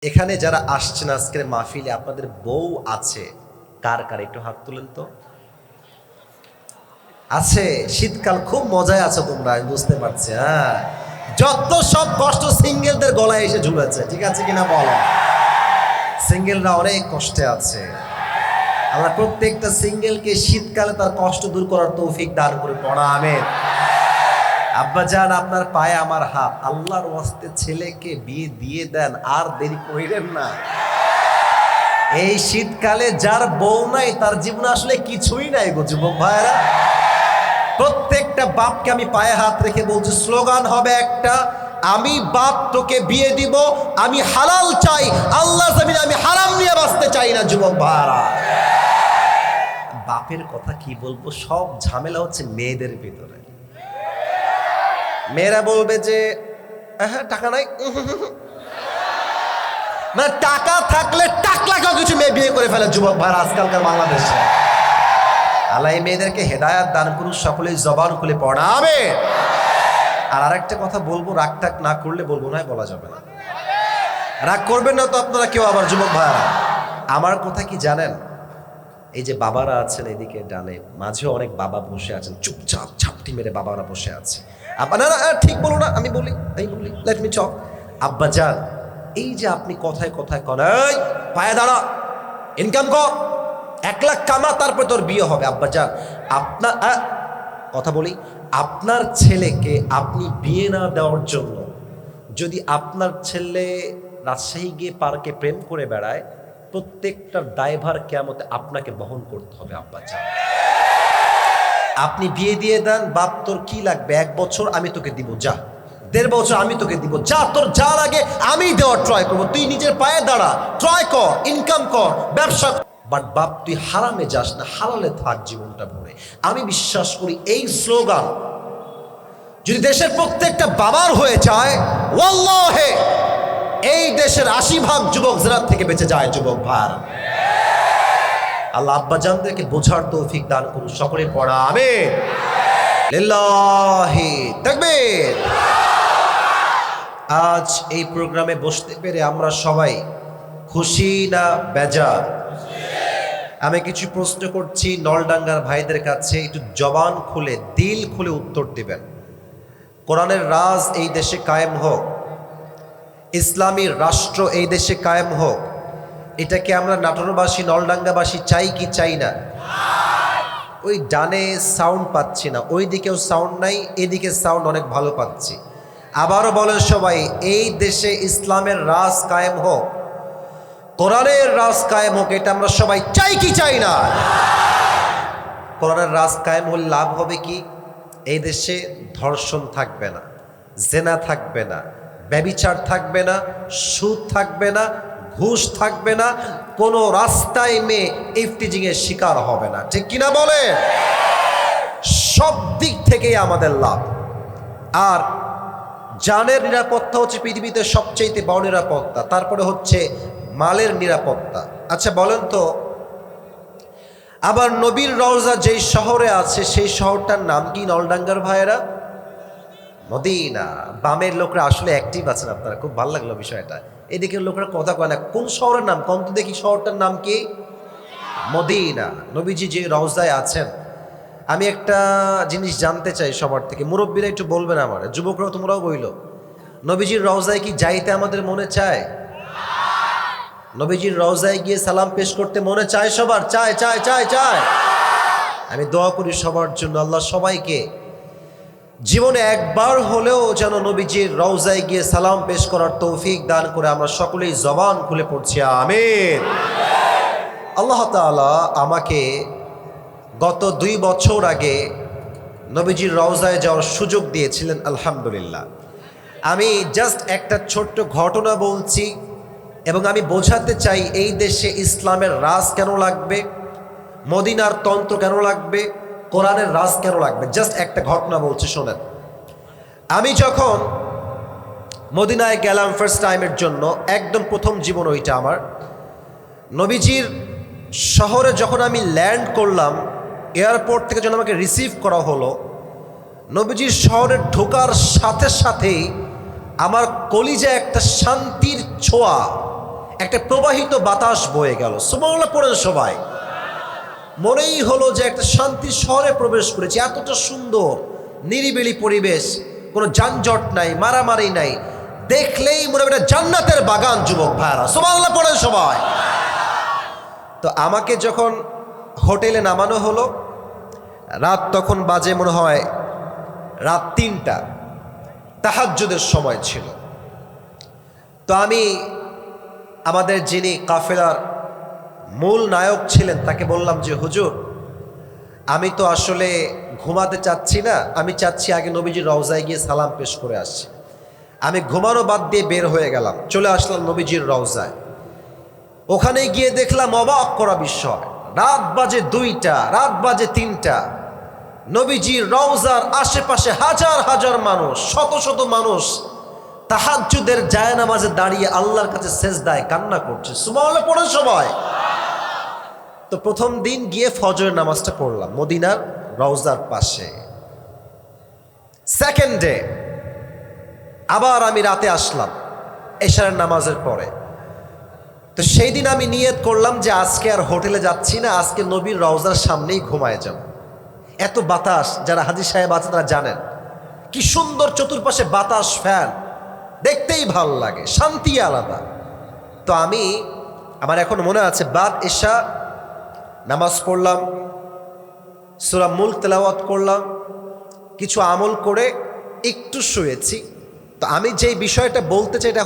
এখানে যারা আসছেন আজকের মাহফিলে আপনাদের বউ আছে কার কার একটু হাত তুলেন তো। আছে, শীতকাল খুব মজায় আছো তোমরা, আমি বুঝতে পারছি। হ্যাঁ, যত সব কষ্ট সিঙ্গেলদের গলায় এসে ঝুলেছে, ঠিক আছে কিনা বলো। সিঙ্গেলরা অনেক কষ্টে আছে। আমরা প্রত্যেকটা সিঙ্গেলকে শীতকালে তার কষ্ট দূর করার তৌফিক দান করে পড়া আমেন। আব্বাজান, আপনার পায়ে আমার হাত, আল্লাহর ওয়াস্তে ছেলেকে বিয়ে দিয়ে দেন, আর দেরি করিলেন না। এই শীতকালে যার বউ নাই তার জীবনে আসলে কিছুই নাই গো যুবক ভাইরা। প্রত্যেকটা বাপকে আমি পায়ে হাত রেখে বলছি, স্লোগান হবে একটা, আমি বাপ তোকে বিয়ে দিব, আমি হালাল চাই, আল্লাহর জমিনে আমি হারাম নিয়ে বাঁচতে চাই না। যুবক ভাইরা, বাপের কথা কি বলবো, সব ঝামেলা হচ্ছে মেয়েদের ভিতরে। মেয়েরা বলবে যে হ্যাঁ টাকা নাই, মানে টাকা থাকলে টাকলাকেও কিছু মেয়ে বিয়ে করে ফেলে যুবক ভাইরা আজকালকার বাংলাদেশে। আল্লাহ এই মেয়েদেরকে হেদায়াত দান করুন, সকলেই জবান খুলে পড়াবে। আর আরেকটা কথা বলবো, রাগ টাক না করলে বলবো না, বলা যাবে না, রাগ করবেন না তো আপনারা কেউ আবার। যুবক ভাইরা, আমার কথা কি জানেন, এই যে বাবারা আছেন এদিকে ডানে, মাঝেও অনেক বাবা বসে আছেন, চুপচাপ ঝাপটি মেরে বাবারা বসে আছে। না ঠিক বলো না, আমি বলি লেট মি টক। আব্বা যান, এই যে আপনি কথায় কথায় কন, এই পায়ে দাঁড়া, ইনকাম কর, 1 লাখ কামা, তারপর তোর বিয়ে হবে। আব্বা যান, আপনার কথা বলি, আপনার ছেলেকে আপনি বিয়ে না দেওয়ার জন্য যদি আপনার ছেলে রাজশাহী গিয়ে পার্কে প্রেম করে বেড়ায়, প্রত্যেকটার দায়ভার কিয়ামতে আপনাকে বহন করতে হবে। আব্বা যান, আপনি বিয়ে দিয়ে দেন, বাপ তোর কি লাগবে, 1 বছর আমি তোকে দিব, যা 1.5 বছর আমি তোকে দিব, যা তোর যা লাগে আমি দেওয়ার ট্রাই করবো, তুই নিজের পায়ে দাঁড়া, ট্রাই কর, ইনকাম কর, ব্যবসা। বাট বাপ তুই হারামে যাস না, হালালে থাক জীবনটা ভরে। আমি বিশ্বাস করি এই স্লোগান যদি দেশের প্রত্যেকটা বাবার হয়ে যায়, ওয়াল্লাহে এই দেশের 80% যুবক জেনার থেকে বেঁচে যায়। যুবক ভাই, আল্লাহ আব্বাজানদেরকে বোঝার তৌফিক দান করুন, সকলে পড়া আমিন। লিল্লাহি তাকবীর। আজ এই প্রোগ্রামে বসতে পেরে আমরা সবাই খুশি না বেজার? আমি কিছু প্রশ্ন করছি নলডাঙ্গার ভাইদের কাছে, একটু জবান খুলে দিল খুলে উত্তর দিবেন। কোরআনের রাজ এই দেশে কায়েম হোক, ইসলামী রাষ্ট্র এই দেশে কায়েম হোক, এটাকে আমরা নাটোরবাসী নলডাঙ্গাবাসী চাই কি চাই না? ওই ডানে সাউন্ড পাচ্ছি না, ওই দিকেও সাউন্ড নাই, এদিকে সাউন্ড অনেক ভালো পাচ্ছি। আবারও বলেন সবাই, এই দেশে ইসলামের রাজ কায়েম হোক, কোরআনের রাজ কায়েম হোক, এটা আমরা সবাই চাই কি চাই না? কোরআনের রাজ কায়েম হলে লাভ হবে কি? এই দেশে ধর্ষণ থাকবে না, জেনা থাকবে না, ব্যভিচার থাকবে না, সুদ থাকবে না, ঘুষ থাকবে না, কোনো রাস্তায় মেয়ে ইফটিজিং এর শিকার হবে না, ঠিক কিনা বলে? সব দিক থেকেই আমাদের লাভ। আর জানের নিরাপত্তা হচ্ছে পৃথিবীতে সবচেয়ে বড় নিরাপত্তা, তারপরে হচ্ছে মালের নিরাপত্তা। আচ্ছা বলেন তো, আবার নবীর রওজা যেই শহরে আছে সেই শহরটার নাম কি নলডাঙ্গার ভাইয়েরা? মদিনা। বামের লোকরা আসলে অ্যাক্টিভ আছেন আপনারা, খুব ভালো লাগলো বিষয়টা। এদিকে লোকরা কথা কয় না, কোন শহরের নাম কোন তো দেখি, শহরটার নাম কি? মদিনা। নবীজি যে রওজায় আছেন, আমি একটা জিনিস জানতে চাই সবার থেকে, মুরব্বীরা একটু বলবেন আমার, যুবকরাও তোমরাও বইল, নবীজির রওজায় কি যাইতে আমাদের মনে চায়? নবীজির রওজায় গিয়ে সালাম পেশ করতে মনে চায় সবার? চায় চায় চায় চায়। আমি দোয়া করি সবার জন্য, আল্লাহ সবাইকে জীবনে একবার হলেও যেন নবীজির রওজায় গিয়ে সালাম পেশ করার তৌফিক দান করে। আমরা সকলেই জবান খুলে পড়ছি আমিন। আল্লাহ তাআলা আমাকে গত 2 বছর আগে নবীজির রওজায় যাওয়ার সুযোগ দিয়েছিলেন, আলহামদুলিল্লাহ। আমি জাস্ট একটা ছোট্ট ঘটনা বলছি এবং আমি বোঝাতে চাই এই দেশে ইসলামের রাজ কেন লাগবে, মদিনার তন্ত্র কেন লাগবে, কোরআনের রাজ কেন লাগবে। জাস্ট একটা ঘটনা বলছি, শোনেন। আমি যখন মদিনায় গেলাম ফার্স্ট টাইমের জন্য, একদম প্রথম জীবন ওইটা আমার, নবীজির শহরে যখন আমি ল্যান্ড করলাম, এয়ারপোর্ট থেকে যখন আমাকে রিসিভ করা হলো, নবীজির শহরে ঢোকার সাথে সাথেই আমার কলিজায় একটা শান্তির ছোঁয়া, একটা প্রবাহিত বাতাস বয়ে গেল, সুবহানাল্লাহ পড়েন সবাই। মনেই হলো যে একটা শান্তি শহরে প্রবেশ করেছি, এতটা সুন্দর নিরিবিলি পরিবেশ, কোনো যানজট নাই, মারামারি নাই, দেখলেই মনে হয় জান্নাতের বাগান। যুবক ভাইরা সুবহানাল্লাহ পড়েন সবাই। তো আমাকে যখন হোটেলে নামানো হলো, রাত তখন বাজে মনে হয় রাত 3টা, তাহাজ্জুদের সময় ছিল। তো আমি আমাদের যিনি কাফেলার মূল নায়ক ছিলেন তাকে বললাম যে হুজুর, আমি তো আসলে ঘুমাতে চাচ্ছি না, আমি চাচ্ছি আগে নবীজির রওজায় গিয়ে সালাম পেশ করে আসছি। আমি ঘুমানো বাদ দিয়ে বের হয়ে গেলাম, চলে আসলাম নবীজির রওজায়। ওখানে গিয়ে দেখলাম অবাক করা বিষয়, রাত বাজে 2টা, রাত বাজে 3টা, নবীজির রওজার আশেপাশে হাজার হাজার মানুষ, শত শত মানুষ তাহাজ্জুদের জায়নামাজে দাঁড়িয়ে আল্লাহর কাছে সেজদায় কান্না করছে। সুবহানাল্লাহ পড়েন সবাই। তো প্রথম দিন গিয়ে ফজরের নামাজটা পড়লাম মদিনার রওজার পাশে। সেকেন্ড ডে আবার আমি রাতে আসলাম এশারের নামাজের পরে। তো সেই দিন আমি নিয়ত করলাম যে আজকে আর হোটেলে যাচ্ছি না, আজকে নবীর রওজার সামনেই ঘুমায় যাব। এত বাতাস, যারা হাজী সাহেব আছে তারা জানেন কি সুন্দর চতুর্পাশে বাতাস, ফ্যান, দেখতেই ভালো লাগে, শান্তি আলাদা। তো আমার এখন মনে আছে বাদ এশা নামাজ পড়লাম, সূরা মুলক তেলাওয়াত করলাম, কিছু আমল করে একটু শুয়েছি। তো আমি যেই বিষয়টা বলতে চাই এটা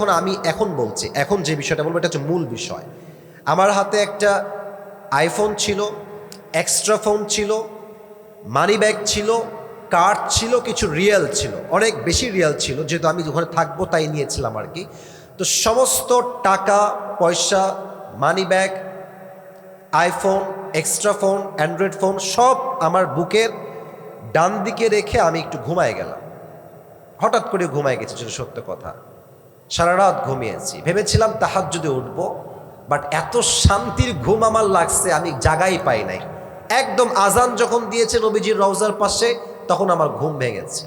এখন বলছি, এখন যে বিষয়টা বলবো এটা হচ্ছে মূল বিষয়। আমার হাতে একটা আইফোন ছিল, এক্সট্রা ফোন ছিল, মানি ব্যাগ ছিল, কার্ড ছিল, কিছু রিয়েল ছিল, অনেক বেশি রিয়েল ছিল, যেহেতু আমি ওখানে থাকবো তাই নিয়েছিলাম আর কি। তো সমস্ত টাকা পয়সা, money bag, iPhone, extra phone, Android phone সব আমার বুকের ডান দিকে রেখে আমি একটু ঘুমায় গেলাম। হঠাৎ করে ঘুমায় গেছি, যেটা সত্য কথা। সারা রাত ঘুমিয়েছি, ভেবেছিলাম তাহাজ্জুদে উঠবো, বাট এত শান্তির ঘুম আমার লাগছে আমি জাগাই পাই নাই। একদম আজান যখন দিয়েছে নবীজির রওজার পাশে, তখন আমার ঘুম ভেঙেছে।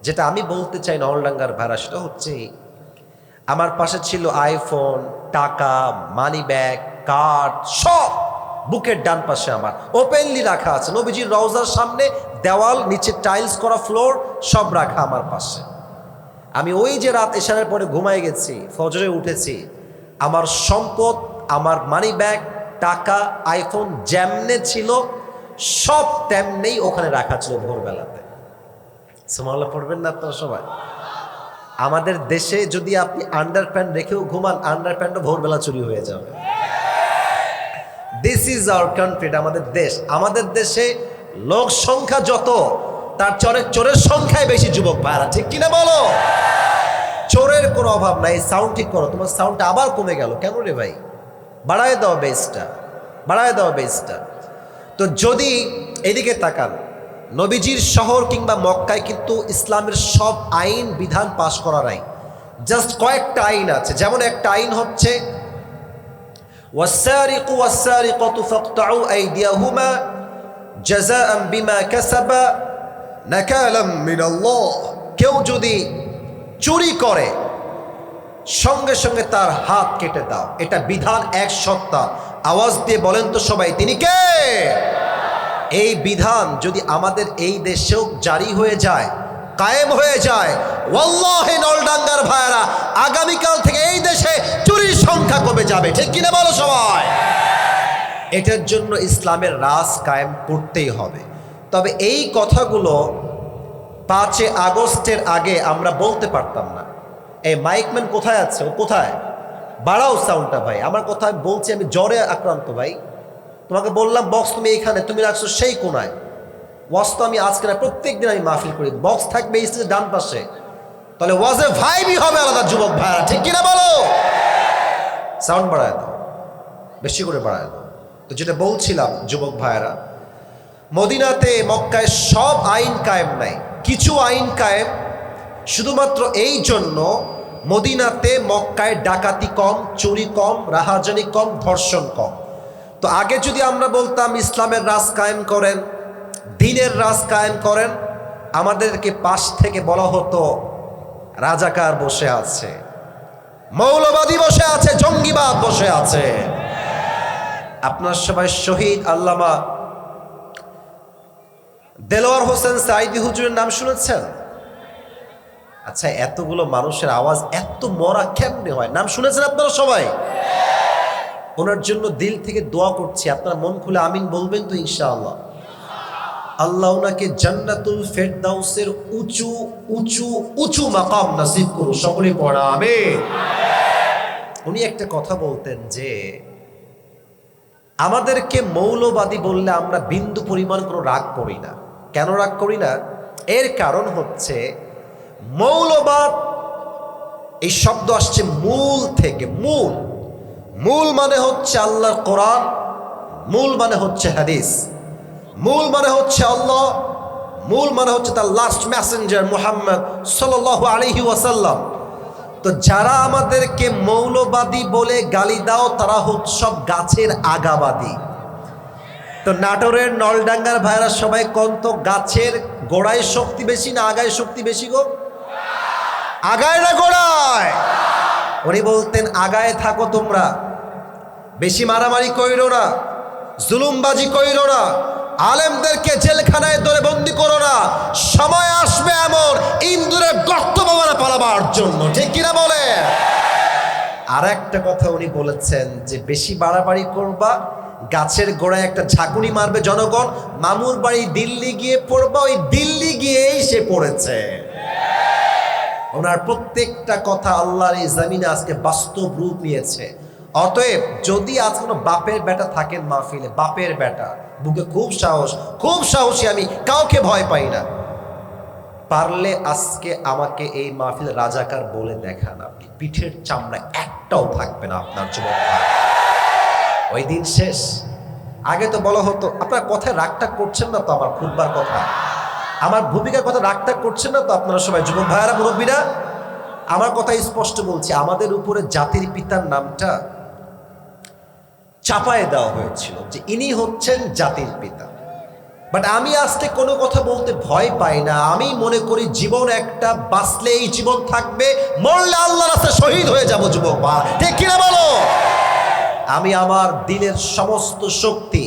যেটা আমি বলতে চাই নলডাঙ্গার ভাড়া, সেটা হচ্ছে আমার পাশে ছিল আইফোন, টাকা, মানি ব্যাগ, কার্ড, সব বুকের ডান পাশে আমার ওপেনলি রাখা আছে। নবীজির রওজার সামনে দেওয়াল, নিচে টাইলস করা ফ্লোর, সব রাখা আমার পাশে। আমি ওই যে রাত এশারের পরে ঘুমায় গেছি, ফজরে উঠেছি, আমার সম্পদ, আমার মানি ব্যাগ, টাকা, আইফোন যেমনে ছিল সব তেমনেই ওখানে রাখা ছিল ভোরবেলাতে। সুবহানাল্লাহ পড়বেন না আপনারা সবাই? আমাদের দেশে যদি আপনি আন্ডারপ্যান্ট রেখেও ঘুমান, আন্ডারপ্যান্টও ভোরবেলা চুরি হয়ে যাবে। দিস ইজ আওয়ার কান্ট্রি, আমাদের দেশ। আমাদের দেশে লোক সংখ্যা যত, তার চোরের সংখ্যাই বেশি। যুবক ভাইরা ঠিক কিনা বলো? চোরের কোনো অভাব নাই। সাউন্ড ঠিক করো, তোমার সাউন্ডটা আবার কমে গেল কেন রে ভাই? বাড়ায় দাও বেসটা, বাড়ায় দাও বেসটা। তো যদি এদিকে তাকান, নবীজির শহর কিংবা মক্কায় কিন্তু ইসলামের সব আইন বিধান পাশ করা নাই, জাস্ট কয়েকটা আইন আছে। যেমন একটা আইন হচ্ছে ওয়াসসারিকু ওয়াসসারিকাতু ফাকতাউ আইদিয়াহুমা জাযাআন বিমা কাসাবা নাকালাম মিনাল্লাহ। কেউ যদি চুরি করে সঙ্গে সঙ্গে তার হাত কেটে দাও, এটা বিধান এক সত্তা। আওয়াজ দিয়ে বলেন তো সবাই, তিনি কে? এই বিধান যদি আমাদের এই দেশেও জারি হয়ে যায়, কায়েম হয়ে যায়, ওয়াল্লাহি নলডাঙ্গার ভাইরা, আগামীকাল থেকে এই দেশে চুরির সংখ্যা কমে যাবে। ঠিক কিনা বলো সবাই? এটার জন্য ইসলামের রাজ কায়েম করতেই হবে। তবে এই কথাগুলো 5 আগস্টের আগে আমরা বলতে পারতাম না। এই মাইকম্যান কোথায় আছে? ও কোথায়? বাড়াও সাউন্ডটা ভাই। আমার কথা বলছি, আমি জ্বরে আক্রান্ত ভাই। তোমাকে বললাম বক্স তুমি এইখানে, তুমি রাখছো সেই কোনায়। ওয়াজ তো আমি আজকে না, প্রত্যেক দিন আমি মাহফিল করি, বক্স থাকবে স্টেজের ডান পাশে, তাহলে ওয়াজের ভাইবই হবে আলাদা। যুবক ভাইরা ঠিক কিনা বলো? সাউন্ড বাড়ায় দাও, বেশি করে বাড়ায় দাও। তো যেটা বলছিলাম যুবক ভাইরা, মদিনাতে মক্কায় সব আইন কায়েম নাই, কিছু আইন কায়েম। শুধুমাত্র এই জন্য মদিনাতে মক্কায় ডাকাতি কম, চুরি কম, রাহাজানি কম, ধর্ষণ কম। তো আগে যদি আমরা বলতাম ইসলামের রাজ কায়েম করেন, দ্বীনের রাজ কায়েম করেন, আমাদেরকে পাশ থেকে বলা হতো রাজাকার বসে আছে, মৌলবাদী বসে আছে, জঙ্গিবাদ বসে বসে আছে। আপনার সবাই শহীদ আল্লামা দেলোয়ার হোসেন সাঈদী হুজুরের নাম শুনেছেন? আচ্ছা, এতগুলো মানুষের আওয়াজ এত মরা কেমনে হয়? নাম শুনেছেন আপনারা সবাই? ওনার জন্য দিল থেকে দোয়া করছি, আপনারা মন খুলে আমিন বলবেন তো ইনশাআল্লাহ? আল্লাহ ওনাকে জান্নাতুল ফেরদাউসের উঁচু উঁচু উঁচু মাকাম নসিব করুন। সকলে পড়া আমিন। উনি একটা কথা বলতেন যে আমাদেরকে মৌলবাদী বললে আমরা বিন্দু পরিমাণ কোনো রাগ করি না। কেন রাগ করি না? এর কারণ হচ্ছে মৌলবাদ এই শব্দ আসছে মূল থেকে। মূল মূল মানে হচ্ছে আল্লাহর কোরআন, মূল মানে হচ্ছে হাদিস, মূল মানে হচ্ছে আল্লাহ, মূল মানে হচ্ছে তার লাস্ট মেসেঞ্জার মুহাম্মদ সাল্লাল্লাহু আলাইহি ওয়াসাল্লাম। তো যারা আমাদেরকে মৌলবাদী বলে গালি দাও তারা হচ্ছে সব গাছের আগাবাদী। তো নাটোরের নলডাঙ্গার ভাইরা সবাই কোন তো গাছের গোড়ায় শক্তি বেশি না আগায় শক্তি বেশি গো? আগায় না গোড়ায়? উনি বলতেন আগায় থাকো তোমরা, বেশি মারামারি কইরো না, জুলুমবাজি কইরো না, আলেমদেরকে জেলখানায় ধরে বন্দি করো না, সময় আসবে এমন ইন্দুরের গর্ত বাবারা পালাবার জন্য। ঠিক কিনা বলে? আর একটা কথা উনি বলেছেন যে বেশি বাড়াবাড়ি করবা, গাছের গোড়ায় একটা ঝাঁকুনি মারবে জনগণ, মামুর বাড়ি দিল্লি গিয়ে পড়বা, ওই দিল্লি গিয়েই সে পড়েছে। ওনার প্রত্যেকটা কথা আল্লাহর এই জমিনে আজকে বাস্তব রূপ নিয়েছে। অতএব যদি আজ কোনো বাপের বেটা থাকেন মাহফিলে, বাপের বেটা, বুকে খুব সাহস, খুব সাহসী, আমি কাউকে ভয় পাই না, পারলে আজকে আমাকে এই মাহফিল রাজাকার বলে দেখান, আপনি পিঠের চামড়া একটাও থাকবে না আপনার যুবক ভাই। ওই দিন শেষ। আগে তো বলা হতো, আপনার কথায় রাগটা করছেন না তো? আমার খুববার কথা, আমার ভূমিকার কথা রাগটা করছেন না তো আপনারা সবাই যুবক ভাইয়ারা, মুরব্বীরা? আমার কথা স্পষ্ট বলছি, আমাদের উপরে জাতির পিতার নামটা চাপায় দেওয়া হয়েছিল যে ইনি হচ্ছেন জাতির পিতা। বাট আমি আজকে কোনো কথা বলতে ভয় পাই না। আমি মনে করি জীবন একটা, বাঁচলে এই জীবন থাকবে, মরলে আল্লাহর রাস্তায় শহীদ হয়ে যাব যুবক ভাই। ঠিক কিনা বলো? আমি আমার দিলের সমস্ত শক্তি,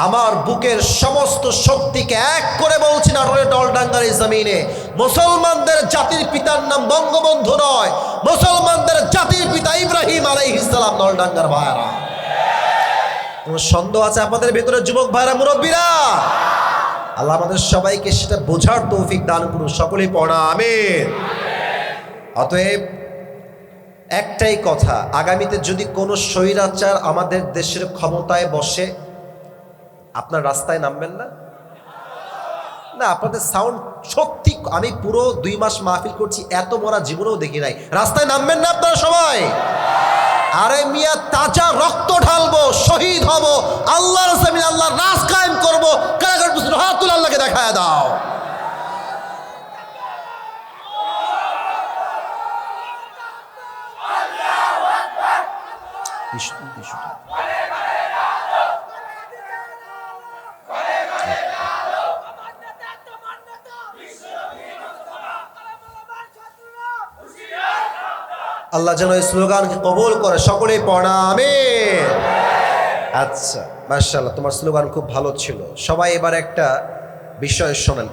আমার বুকের সমস্ত শক্তিকে এক করে বলছি, নাটোরের নলডাঙ্গার এই জমিনে মুসলমানদের জাতির পিতার নাম বঙ্গবন্ধু নয়, মুসলমানদের জাতির পিতা ইব্রাহিম আলাইহিস সালাম। নলডাঙ্গার ভাইরা, কোনো সন্দেহ আছে আপনাদের ভেতরে যুবক ভাইরা, মুরব্বীরা? আল্লাহ আমাদের সবাইকে সেটা বোঝার তৌফিক দান করুন। সকলেই পড়া আমিন। অতএব একটাই কথা, আগামীতে যদি কোনো স্বৈরাচার আমাদের দেশের ক্ষমতায় বসে, আপনার রাস্তায় নামবেন না? না, আপনাদের সাউন্ড সত্যি, আমি পুরো 2 মাস মাহফিল করছি, এত মরা জীবনেও দেখি নাই। রাস্তায় নামবেন না আপনারা সবাই? আরে মিয়া, তাজা রক্ত ঢালবো, শহীদ হব, আল্লাহর জমিনে আল্লাহর রাজ কায়েম করবো। কারাগার বুঝলো হাতুল আল্লাহকে দেখায় দাও। আল্লাহ যেন এই স্লোগানকে কবুল করে। সকলেই পড়া আমিন। আচ্ছা, মাশাআল্লাহ, তোমার স্লোগান খুব ভালো ছিল। সবাই এবার একটা বিষয় শোনেন,